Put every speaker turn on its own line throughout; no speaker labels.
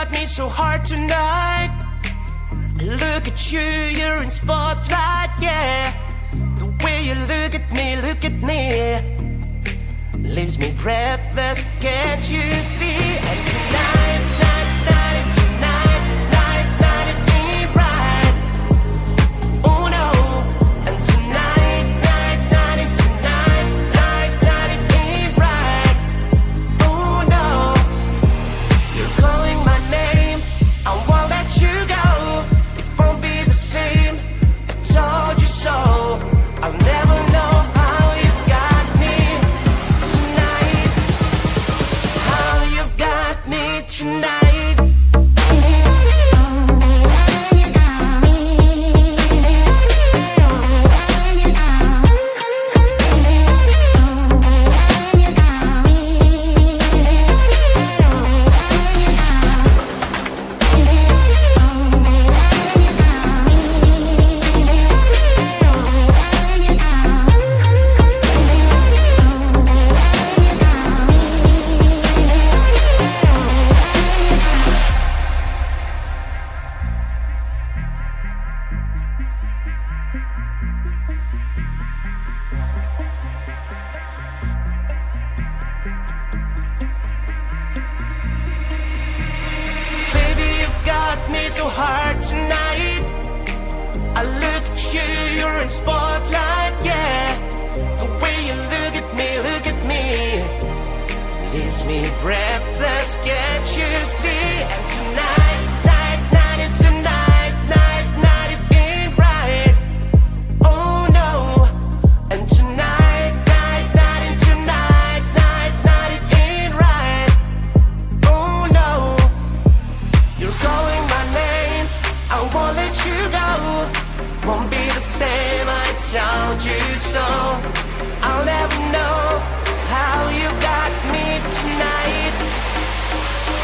got me so hard tonight. Look at you, you're in spotlight, yeah. The way you look at me, leaves me breathless, can't you see? And tonight, it ain't right. Oh no. And tonight, it ain't right. Oh no. You're calling my name, I won't let you go. It won't be the same, I told you so. I'll never know how you've got me tonight. How you've got me tonight. Me so hard tonight. I look at you, you're in spotlight, yeah. The way you look at me, leaves me breathless, can't you see? And tonight, it ain't right. Oh no. And tonight, it ain't right. Oh no. You're calling my name, I won't let you go. Won't be the same, I told you so. I'll never know how you got me tonight.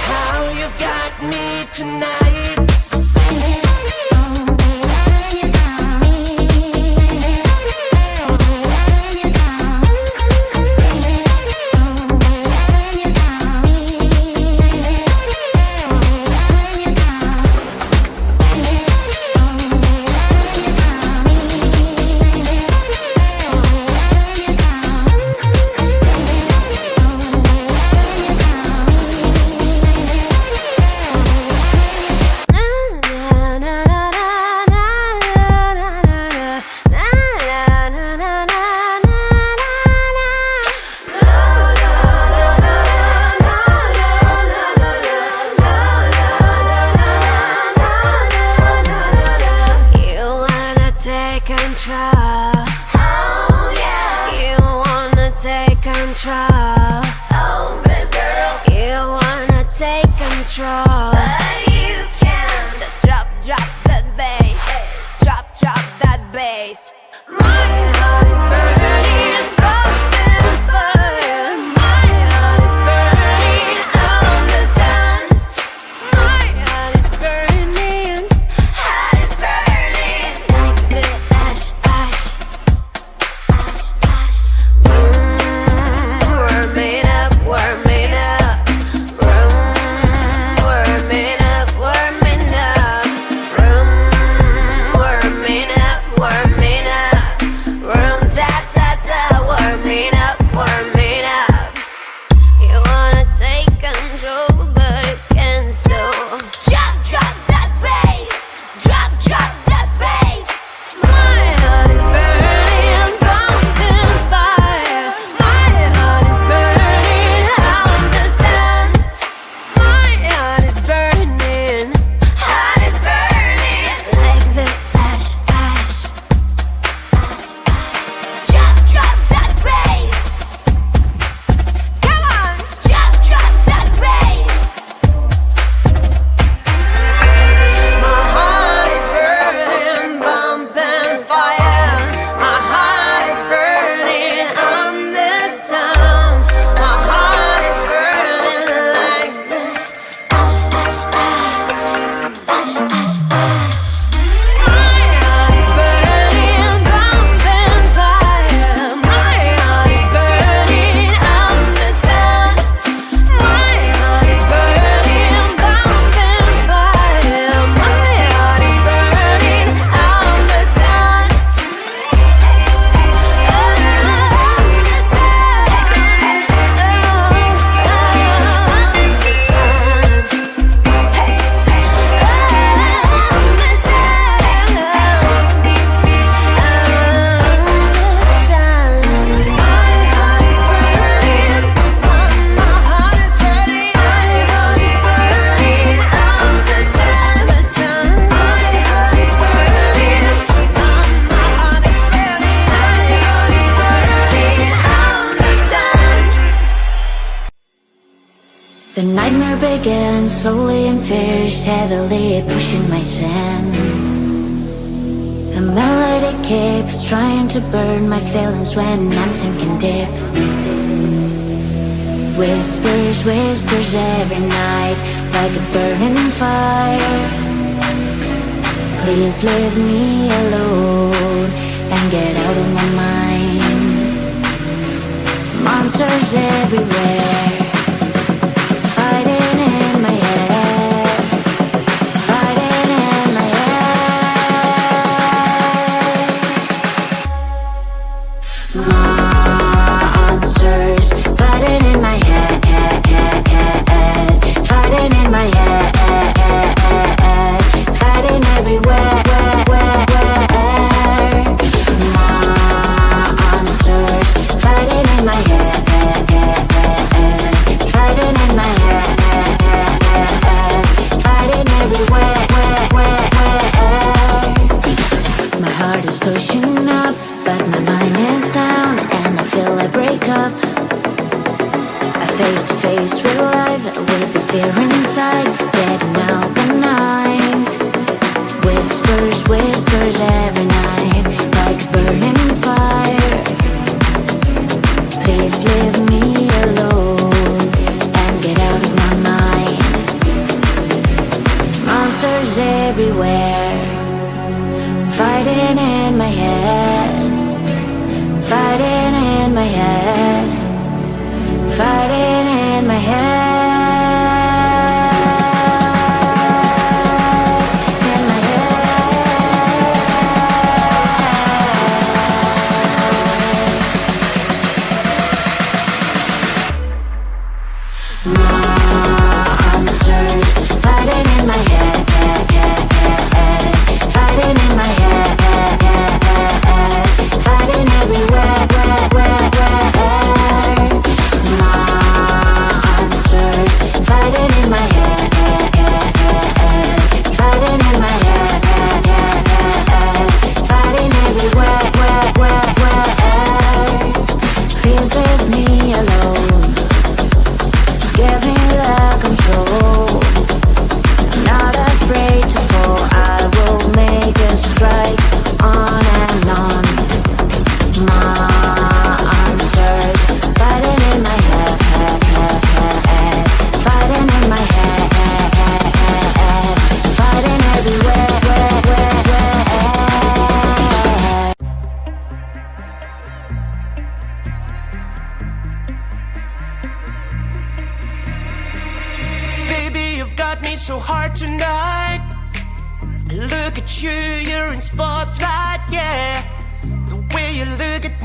How you've got me tonight.
Oh yeah. You wanna take control. Oh, best girl. You wanna take control. But you can't. So drop that bass. Hey. Drop that bass. My heart is burning up in fire. My heart is burning on the sun. My heart is burning. Heart is burning. Like the ash. Warming up. Warming up. Room
again, slowly and fierce, heavily pushing my sin. The melody keeps trying to burn my feelings when I'm sinking deep. Whispers, whispers every night, like a burning fire. Please leave me alone and get out of my mind. Monsters everywhere, fighting in my head, fighting in my head. Monsters fighting in my head, fighting in my head, fighting everywhere. Monsters fighting in my head, fighting in my head, fighting everywhere. My heart is pushing up, but my mind is down, and I feel I break up. I face to face with life, with the fear inside, getting out the night. Whispers, whispers every night, like a burning fire. Please leave me alone and get out of my mind. Monsters everywhere, fighting in my head, fighting in my head, fighting in my head. Monsters fighting in my head, fighting in my head, fighting everywhere. Monsters fighting in my head, fighting in my head, fighting everywhere. Please leave me alone, give me the control. I'm not afraid to fall, I will make a strike on and on. Monsters fighting in my head, fighting in my head, fighting everywhere.
Baby, you've got me so hard tonight. Look at you, you're in spotlight, yeah. The way you look at